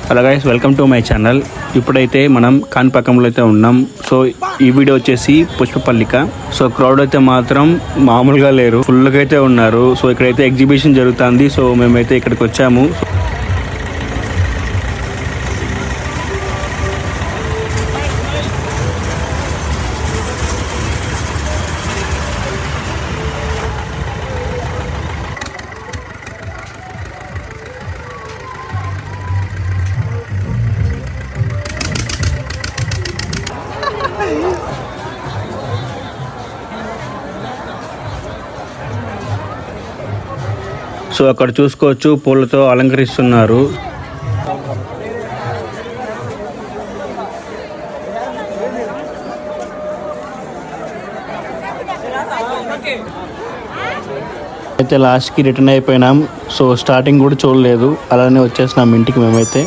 Hello guys, welcome to my channel. ఇప్పుడైతే మనం కాణిపాకంలో అయితే ఉన్నాం. సో ఈ వీడియో వచ్చేసి పుష్పపల్లిక. సో క్రౌడ్ అయితే మాత్రం మామూలుగా లేరు, ఫుల్గా అయితే ఉన్నారు. సో ఇక్కడైతే ఎగ్జిబిషన్ జరుగుతుంది. సో మేమైతే ఇక్కడికి వచ్చాము. సో అక్కడ చూసుకోవచ్చు, పూలతో అలంకరిస్తున్నారు. అయితే లాస్ట్కి రిటర్న్ అయిపోయినాం. సో స్టార్టింగ్ కూడా చూడలేదు, అలానే వచ్చేసినాం ఇంటికి మేమైతే.